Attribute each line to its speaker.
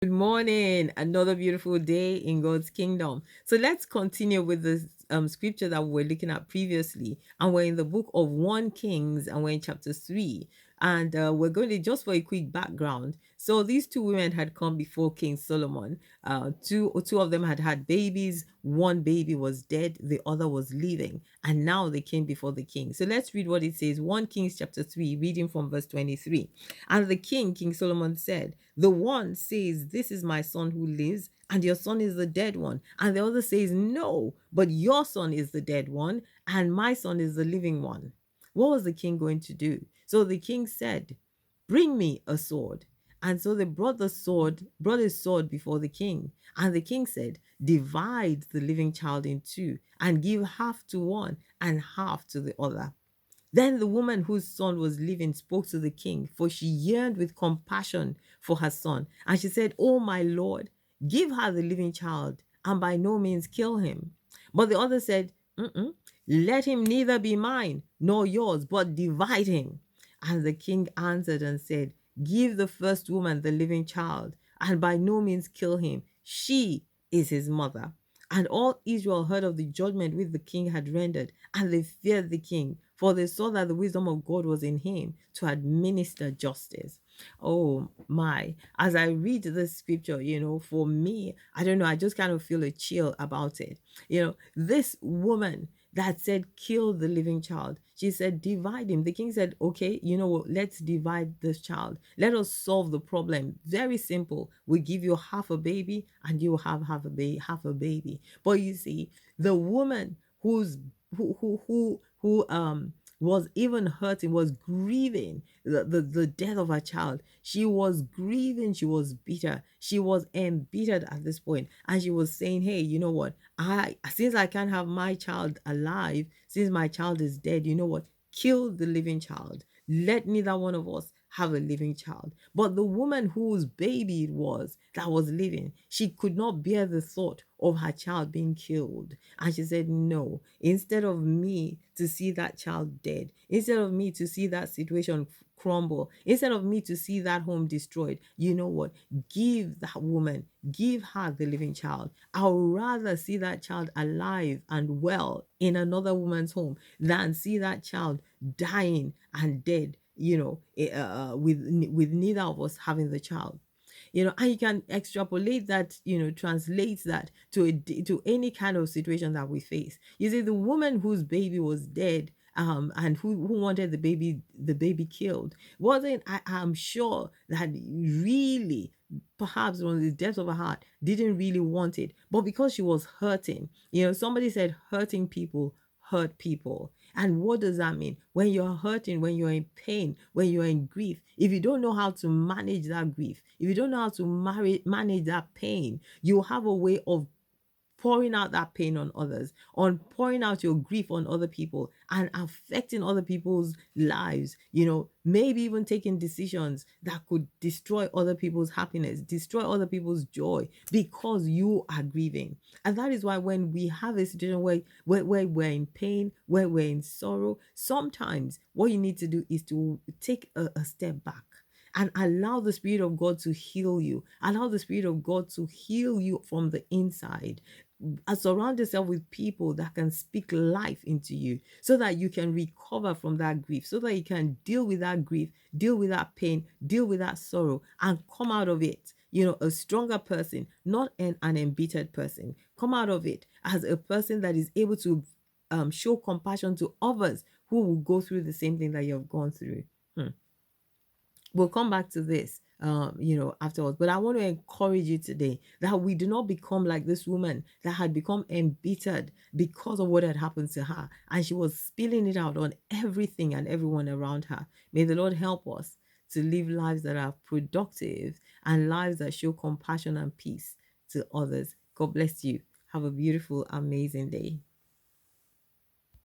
Speaker 1: Good morning. Another beautiful day in God's kingdom. So let's continue with the scripture that we were looking at previously. And we're in the book of 1 Kings and we're in chapter 3. And we're going to, just for a quick background. So these two women had come before King Solomon. Two of them had had babies. One baby was dead, the other was living. And now they came before the king. So let's read what it says. 1 Kings chapter 3, reading from verse 23. And the king, King Solomon, said, the one says, this is my son who lives, and your son is the dead one. And the other says, no, but your son is the dead one, and my son is the living one. What was the king going to do? So the king said, bring me a sword. And so they brought his sword before the king. And the king said, divide the living child in two and give half to one and half to the other. Then the woman whose son was living spoke to the king, for she yearned with compassion for her son. And she said, oh, my lord, give her the living child, and by no means kill him. But the other said, mm-mm, let him neither be mine nor yours, but divide him. And the king answered and said, give the first woman the living child, and by no means kill him. She is his mother. And all Israel heard of the judgment which the king had rendered, and they feared the king, for they saw that the wisdom of God was in him to administer justice. Oh my, as I read this scripture, for me, I don't know, I just kind of feel a chill about it. This woman that said, kill the living child, she said, divide him. The king said, okay, you know what, let's divide this child. Let us solve the problem. Very simple. We give you half a baby and you have half a baby. But you see, the woman who was even hurting, was grieving the death of her child. She was grieving, she was bitter, she was embittered at this point, and she was saying, hey, you know what, since I can't have my child alive, since my child is dead, you know what, kill the living child. Let neither one of us have a living child. But the woman whose baby it was that was living, she could not bear the thought of her child being killed. And she said, no, instead of me to see that child dead, instead of me to see that situation crumble, instead of me to see that home destroyed, you know what? Give that woman, give her the living child. I would rather see that child alive and well in another woman's home than see that child dying and dead, with neither of us having the child. And you can extrapolate that, translate that to any kind of situation that we face. You see, the woman whose baby was dead, and who wanted the baby killed, wasn't, I'm sure that really, perhaps from the depths of her heart, didn't really want it, but because she was hurting. Somebody said hurting people hurt people. And what does that mean? When you're hurting, when you're in pain, when you're in grief, if you don't know how to manage that grief, if you don't know how to manage that pain, you have a way of pouring out that pain on others, on pouring out your grief on other people and affecting other people's lives, maybe even taking decisions that could destroy other people's happiness, destroy other people's joy because you are grieving. And that is why when we have a situation where we're in pain, where we're in sorrow, sometimes what you need to do is to take a step back and allow the Spirit of God to heal you. Allow the Spirit of God to heal you from the inside. Surround yourself with people that can speak life into you so that you can recover from that grief, so that you can deal with that grief, deal with that pain, deal with that sorrow, and come out of it, a stronger person, not an embittered person. Come out of it as a person that is able to show compassion to others who will go through the same thing that you've gone through. Hmm. We'll come back to this afterwards, but I want to encourage you today that we do not become like this woman that had become embittered because of what had happened to her, and she was spilling it out on everything and everyone around her. May the Lord help us to live lives that are productive and lives that show compassion and peace to others. God bless you. Have a beautiful, amazing day.